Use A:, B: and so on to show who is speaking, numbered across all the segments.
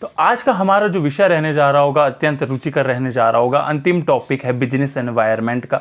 A: तो आज का हमारा जो विषय रहने जा रहा होगा अत्यंत रुचिकर रहने जा रहा होगा। अंतिम टॉपिक है बिजनेस एनवायरनमेंट का,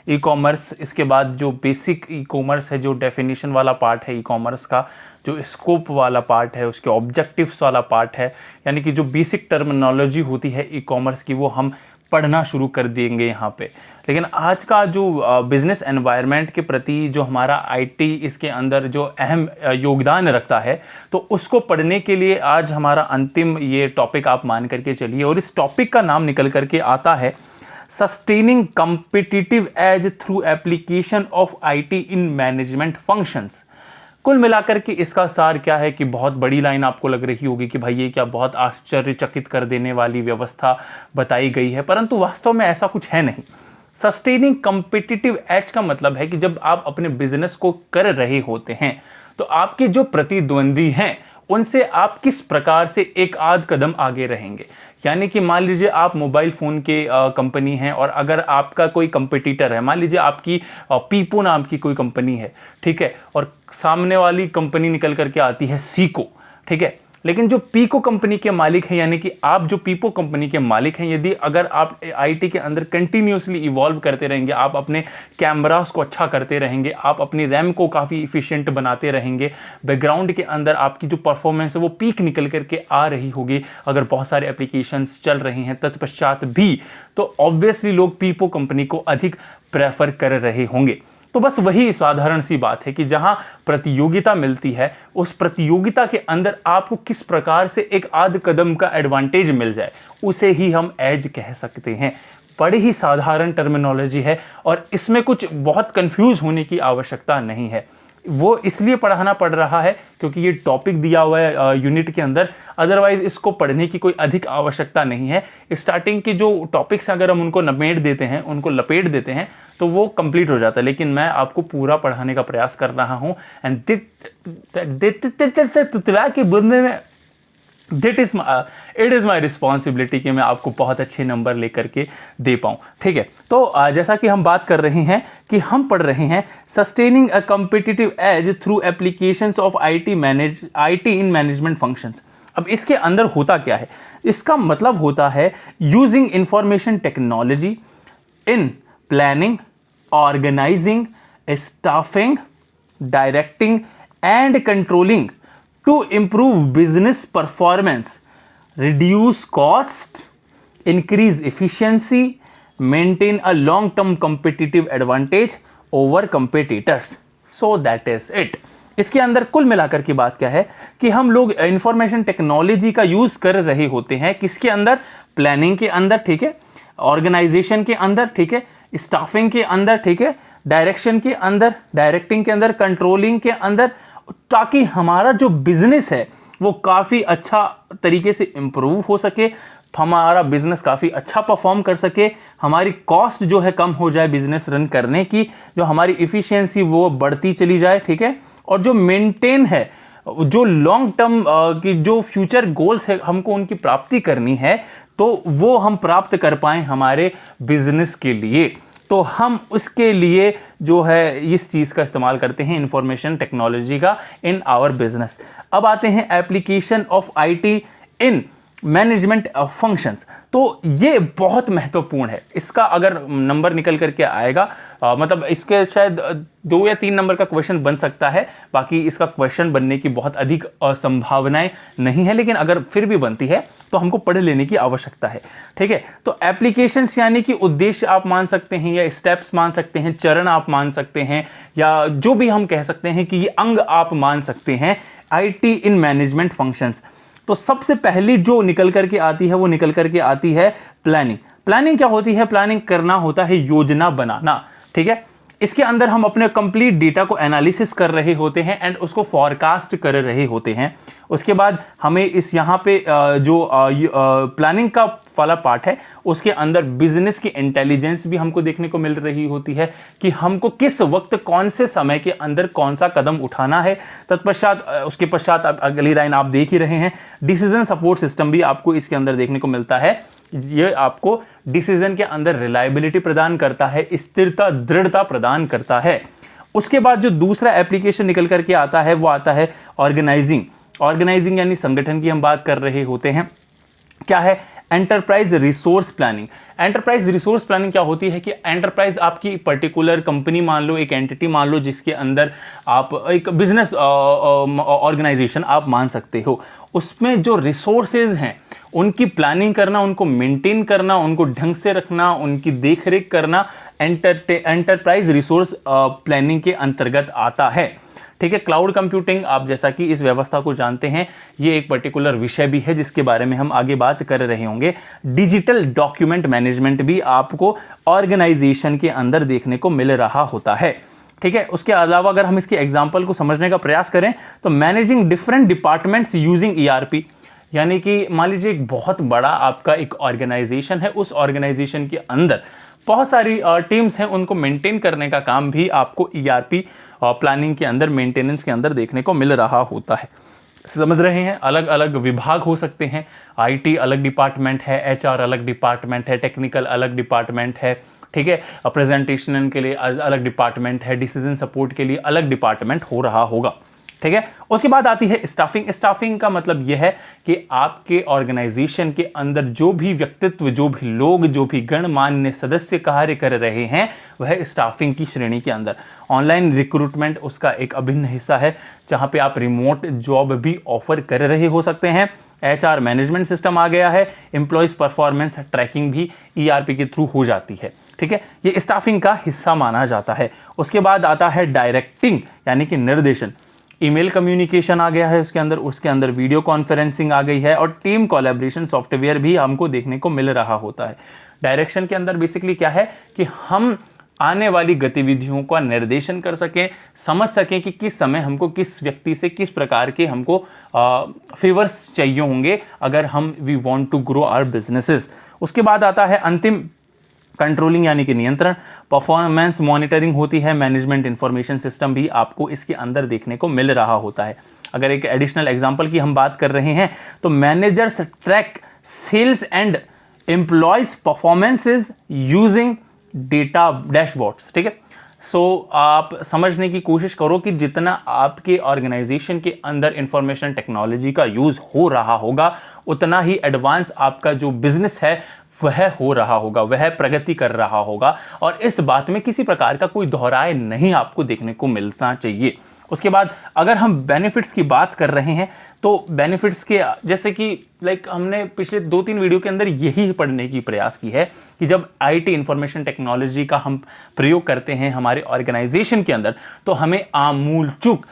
A: ई कॉमर्स। इसके बाद जो बेसिक ई कॉमर्स है, जो डेफिनेशन वाला पार्ट है ई कॉमर्स का, जो स्कोप वाला पार्ट है, उसके ऑब्जेक्टिव्स वाला पार्ट है, यानी कि जो बेसिक टर्मिनोलॉजी होती है ई कॉमर्स की, वो हम पढ़ना शुरू कर देंगे यहाँ पे। लेकिन आज का जो बिजनेस एनवायरनमेंट के प्रति जो हमारा आईटी इसके अंदर जो अहम योगदान रखता है, तो उसको पढ़ने के लिए आज हमारा अंतिम ये टॉपिक आप मान करके चलिए। और इस टॉपिक का नाम निकल करके आता है sustaining competitive as through application of IT in management functions. कुल मिलाकर के इसका सार क्या है कि बहुत बड़ी लाइन आपको लग रही होगी कि भाई ये क्या बहुत आश्चर्यचकित कर देने वाली व्यवस्था बताई गई है, परंतु वास्तव में ऐसा कुछ है नहीं। सस्टेनिंग कॉम्पिटिटिव एज का मतलब है कि जब आप अपने बिजनेस को कर रहे होते हैं तो आपके जो प्रतिद्वंदी हैं उनसे आप किस प्रकार से एक आध कदम आगे रहेंगे। यानी कि मान लीजिए आप मोबाइल फ़ोन के कंपनी हैं और अगर आपका कोई कंपटीटर है, मान लीजिए आपकी पीपो नाम की कोई कंपनी है, ठीक है, और सामने वाली कंपनी निकल करके आती है सीको, ठीक है। लेकिन जो पीको कंपनी के मालिक हैं, यानी कि आप जो पीपो कंपनी के मालिक हैं, यदि अगर आप आईटी के अंदर कंटिन्यूसली इवॉल्व करते रहेंगे, आप अपने कैमरास को अच्छा करते रहेंगे, आप अपनी रैम को काफ़ी इफ़िशिएंट बनाते रहेंगे, बैकग्राउंड के अंदर आपकी जो परफॉर्मेंस है वो पीक निकल करके आ रही होगी, अगर बहुत सारे एप्लीकेशंस चल रहे हैं तत्पश्चात भी, तो ऑब्वियसली लोग पीपो कंपनी को अधिक प्रेफर कर रहे होंगे। तो बस वही साधारण सी बात है कि जहां प्रतियोगिता मिलती है, उस प्रतियोगिता के अंदर आपको किस प्रकार से एक आध कदम का एडवांटेज मिल जाए, उसे ही हम एज कह सकते हैं। बड़ी ही साधारण टर्मिनोलॉजी है और इसमें कुछ बहुत कंफ्यूज होने की आवश्यकता नहीं है। वो इसलिए पढ़ाना पड़ रहा है क्योंकि ये टॉपिक दिया हुआ है यूनिट के अंदर, अदरवाइज इसको पढ़ने की कोई अधिक आवश्यकता नहीं है। स्टार्टिंग के जो टॉपिक्स हैं अगर हम उनको उनको लपेट देते हैं तो वो कंप्लीट हो जाता है, लेकिन मैं आपको पूरा पढ़ाने का प्रयास कर रहा हूँ। एंड के बुंदे में इट इज़ माई रिस्पॉन्सिबिलिटी कि मैं आपको बहुत अच्छे नंबर लेकर के दे पाऊँ, ठीक है। तो जैसा कि हम बात कर रहे हैं कि हम पढ़ रहे हैं sustaining a competitive as through applications of IT in management functions. अब इसके अंदर होता क्या है? इसका मतलब होता है using information technology in planning, organizing, staffing, directing and controlling to improve business performance, reduce cost, increase efficiency, maintain a long-term competitive advantage over competitors. So that is it. इसके अंदर कुल मिलाकर की बात क्या है कि हम लोग इंफॉर्मेशन टेक्नोलॉजी का यूज कर रहे होते हैं किसके अंदर? प्लानिंग के अंदर, ठीक है, ऑर्गेनाइजेशन के अंदर, ठीक है, स्टाफिंग के अंदर, ठीक है, डायरेक्शन के अंदर, डायरेक्टिंग के अंदर, कंट्रोलिंग के अंदर, ताकि हमारा जो बिजनेस है वो काफ़ी अच्छा तरीके से इम्प्रूव हो सके, हमारा बिजनेस काफ़ी अच्छा परफॉर्म कर सके, हमारी कॉस्ट जो है कम हो जाए बिजनेस रन करने की, जो हमारी इफ़िशियंसी वो बढ़ती चली जाए, ठीक है, और जो मेंटेन है, जो लॉन्ग टर्म की जो फ्यूचर गोल्स है हमको उनकी प्राप्ति करनी है, तो वो हम प्राप्त कर पाएँ हमारे बिजनेस के लिए। तो हम उसके लिए जो है इस चीज़ का इस्तेमाल करते हैं, इंफॉर्मेशन टेक्नोलॉजी का, इन आवर बिजनेस। अब आते हैं application of IT in management functions. तो ये बहुत महत्वपूर्ण है। इसका अगर नंबर निकल करके आएगा, मतलब इसके शायद 2 या 3 नंबर का क्वेश्चन बन सकता है, बाकी इसका क्वेश्चन बनने की बहुत अधिक संभावनाएं नहीं है, लेकिन अगर फिर भी बनती है तो हमको पढ़ लेने की आवश्यकता है, ठीक है। तो एप्लीकेशंस यानी कि उद्देश्य आप मान सकते हैं, या स्टेप्स मान सकते हैं, चरण आप मान सकते हैं, या जो भी हम कह सकते हैं कि ये अंग आप मान सकते हैं आईटी इन मैनेजमेंट फंक्शंस। तो सबसे पहली जो निकल करके आती है वो निकल करके आती है प्लानिंग। प्लानिंग क्या होती है? प्लानिंग करना होता है योजना बनाना, ठीक है। इसके अंदर हम अपने कंप्लीट डेटा को एनालिसिस कर रहे होते हैं एंड उसको फॉरकास्ट कर रहे होते हैं। उसके बाद हमें इस यहाँ पे जो प्लानिंग का वाला पार्ट है उसके अंदर बिजनेस की इंटेलिजेंस भी हमको देखने को मिल रही होती है कि हमको किस वक्त कौन से समय के अंदर कौन सा कदम उठाना है। तत्पश्चात उसके पश्चात अगली लाइन आप देख ही रहे हैं, डिसीजन सपोर्ट सिस्टम भी आपको इसके अंदर देखने को मिलता है। ये आपको डिसीजन के अंदर रिलायबिलिटी प्रदान करता है, स्थिरता, दृढ़ता प्रदान करता है। उसके बाद जो दूसरा एप्लीकेशन निकल करके आता है वो आता है ऑर्गेनाइजिंग। ऑर्गेनाइजिंग यानी संगठन की हम बात कर रहे होते हैं। क्या है? Enterprise resource planning. Enterprise resource planning क्या होती है कि एंटरप्राइज आपकी पर्टिकुलर कंपनी मान लो, एक एंटिटी मान लो, जिसके अंदर आप एक बिजनेस ऑर्गेनाइजेशन आप मान सकते हो। उसमें जो रिसोर्सेज हैं उनकी प्लानिंग करना, उनको मेंटेन करना, उनको ढंग से रखना, उनकी देखरेख करना एंटरप्राइज रिसोर्स प्लानिंग के अंतर्गत आता है। ठीक है। क्लाउड कंप्यूटिंग, आप जैसा कि इस व्यवस्था को जानते हैं, ये एक पर्टिकुलर विषय भी है जिसके बारे में हम आगे बात कर रहे होंगे। डिजिटल डॉक्यूमेंट मैनेजमेंट भी आपको ऑर्गेनाइजेशन के अंदर देखने को मिल रहा होता है। ठीक है। उसके अलावा अगर हम इसके एग्जाम्पल को समझने का प्रयास करें तो managing different departments using ERP, यानी कि मान लीजिए एक बहुत बड़ा आपका एक ऑर्गेनाइजेशन है, उस ऑर्गेनाइजेशन के अंदर बहुत सारी टीम्स हैं, उनको मेंटेन करने का काम भी आपको ERP प्लानिंग के अंदर, मेंटेनेंस के अंदर देखने को मिल रहा होता है। समझ रहे हैं? अलग अलग विभाग हो सकते हैं। IT अलग डिपार्टमेंट है, HR अलग डिपार्टमेंट है, टेक्निकल अलग डिपार्टमेंट है। ठीक है। प्रेजेंटेशन के लिए अलग डिपार्टमेंट है, डिसीजन सपोर्ट के लिए अलग डिपार्टमेंट हो रहा होगा। ठीक है। उसके बाद आती है स्टाफिंग। स्टाफिंग का मतलब यह है कि आपके ऑर्गेनाइजेशन के अंदर जो भी व्यक्तित्व, जो भी लोग, जो भी गणमान्य सदस्य कार्य कर रहे हैं, वह स्टाफिंग की श्रेणी के अंदर। ऑनलाइन रिक्रूटमेंट उसका एक अभिन्न हिस्सा है, जहां पे आप रिमोट जॉब भी ऑफर कर रहे हो सकते हैं। HR मैनेजमेंट सिस्टम आ गया है। एम्प्लॉयज परफॉर्मेंस ट्रैकिंग भी ERP के थ्रू हो जाती है। ठीक है। ये स्टाफिंग का हिस्सा माना जाता है। उसके बाद आता है डायरेक्टिंग, यानी कि निर्देशन। ईमेल कम्युनिकेशन आ गया है उसके अंदर वीडियो कॉन्फ्रेंसिंग आ गई है, और टीम कोलैबोरेशन सॉफ्टवेयर भी हमको देखने को मिल रहा होता है। डायरेक्शन के अंदर बेसिकली क्या है कि हम आने वाली गतिविधियों का निर्देशन कर सकें, समझ सकें कि किस समय हमको किस व्यक्ति से किस प्रकार के हमको फेवर्स चाहिए होंगे अगर हम we want to grow our businesses. उसके बाद आता है अंतिम कंट्रोलिंग, यानी कि नियंत्रण। परफॉर्मेंस मॉनिटरिंग होती है। मैनेजमेंट इंफॉर्मेशन सिस्टम भी आपको इसके अंदर देखने को मिल रहा होता है। अगर एक एडिशनल एग्जांपल की हम बात कर रहे हैं तो managers track sales and employees performances using data dashboards. ठीक है। सो आप समझने की कोशिश करो कि जितना आपके ऑर्गेनाइजेशन के अंदर इंफॉर्मेशन टेक्नोलॉजी का यूज हो रहा होगा, उतना ही एडवांस आपका जो बिजनेस है वह हो रहा होगा, वह प्रगति कर रहा होगा, और इस बात में किसी प्रकार का कोई दोहराए नहीं आपको देखने को मिलना चाहिए। उसके बाद अगर हम बेनिफिट्स की बात कर रहे हैं तो बेनिफिट्स के जैसे कि हमने पिछले 2-3 वीडियो के अंदर यही पढ़ने की प्रयास की है कि जब IT इंफॉर्मेशन टेक्नोलॉजी का हम प्रयोग करते हैं हमारे ऑर्गेनाइजेशन के अंदर, तो हमें आमूलचूक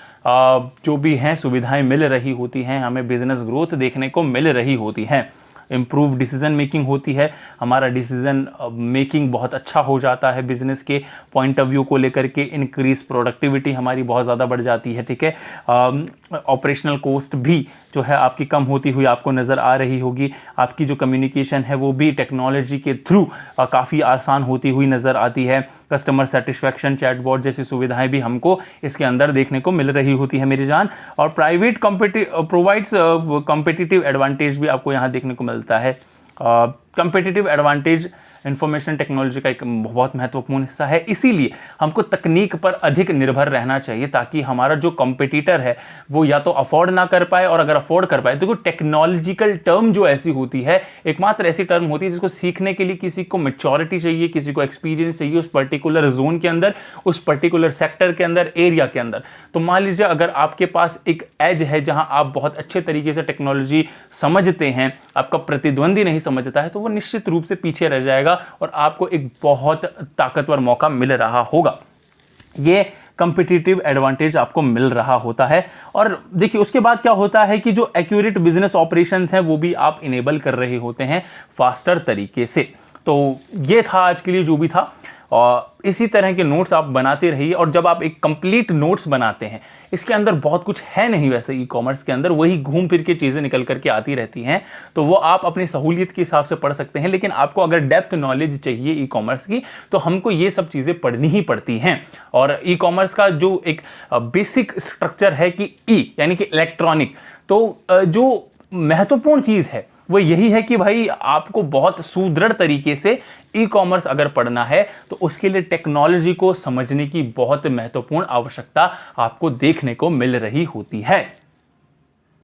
A: जो भी हैं सुविधाएं मिल रही होती हैं, हमें बिजनेस ग्रोथ देखने को मिल रही होती हैं। इम्प्रूव डिसीजन मेकिंग होती है, हमारा डिसीजन मेकिंग बहुत अच्छा हो जाता है बिजनेस के पॉइंट ऑफ व्यू को लेकर के। इंक्रीज प्रोडक्टिविटी हमारी बहुत ज़्यादा बढ़ जाती है। ठीक है। ऑपरेशनल कॉस्ट भी जो है आपकी कम होती हुई आपको नज़र आ रही होगी। आपकी जो कम्युनिकेशन है वो भी टेक्नोलॉजी के थ्रू काफ़ी आसान होती हुई नज़र आती है। कस्टमर सेटिस्फैक्शन, चैटबॉट जैसी सुविधाएं भी हमको इसके अंदर देखने को मिल रही होती है मेरी जान। और प्राइवेट प्रोवाइड्स कॉम्पिटिटिव एडवांटेज भी आपको यहाँ देखने को मिलता है। कॉम्पिटिटिव एडवांटेज इंफॉर्मेशन टेक्नोलॉजी का एक बहुत महत्वपूर्ण हिस्सा है, इसीलिए हमको तकनीक पर अधिक निर्भर रहना चाहिए ताकि हमारा जो कॉम्पिटिटर है वो या तो अफोर्ड ना कर पाए, और अगर अफोर्ड कर पाए तो टेक्नोलॉजिकल टर्म जो ऐसी होती है, एकमात्र ऐसी टर्म होती है जिसको सीखने के लिए किसी को मैच्योरिटी चाहिए, किसी को एक्सपीरियंस चाहिए उस पर्टिकुलर जोन के अंदर, उस पर्टिकुलर सेक्टर के अंदर, एरिया के अंदर। तो मान लीजिए अगर आपके पास एक एज है जहां आप बहुत अच्छे तरीके से टेक्नोलॉजी समझते हैं, आपका प्रतिद्वंदी नहीं समझता है, तो वो निश्चित रूप से पीछे रह जाएगा और आपको एक बहुत ताकतवर मौका मिल रहा होगा। ये कॉम्पिटिटिव एडवांटेज आपको मिल रहा होता है। और देखिए उसके बाद क्या होता है कि जो एक्यूरेट बिजनेस ऑपरेशंस हैं वो भी आप इनेबल कर रहे होते हैं फास्टर तरीके से। तो ये था आज के लिए जो भी था, और इसी तरह के नोट्स आप बनाते रहिए। और जब आप एक कंप्लीट नोट्स बनाते हैं, इसके अंदर बहुत कुछ है नहीं वैसे ई कॉमर्स के अंदर, वही घूम फिर के चीज़ें निकल करके आती रहती हैं, तो वो आप अपनी सहूलियत के हिसाब से पढ़ सकते हैं। लेकिन आपको अगर डेप्थ नॉलेज चाहिए ई कॉमर्स की, तो हमको ये सब चीज़ें पढ़नी ही पड़ती हैं। और ई कॉमर्स का जो एक बेसिक स्ट्रक्चर है कि ई यानी कि इलेक्ट्रॉनिक, तो जो महत्वपूर्ण चीज़ है वो यही है कि भाई आपको बहुत सुदृढ़ तरीके से ई कॉमर्स अगर पढ़ना है तो उसके लिए टेक्नोलॉजी को समझने की बहुत महत्वपूर्ण आवश्यकता आपको देखने को मिल रही होती है।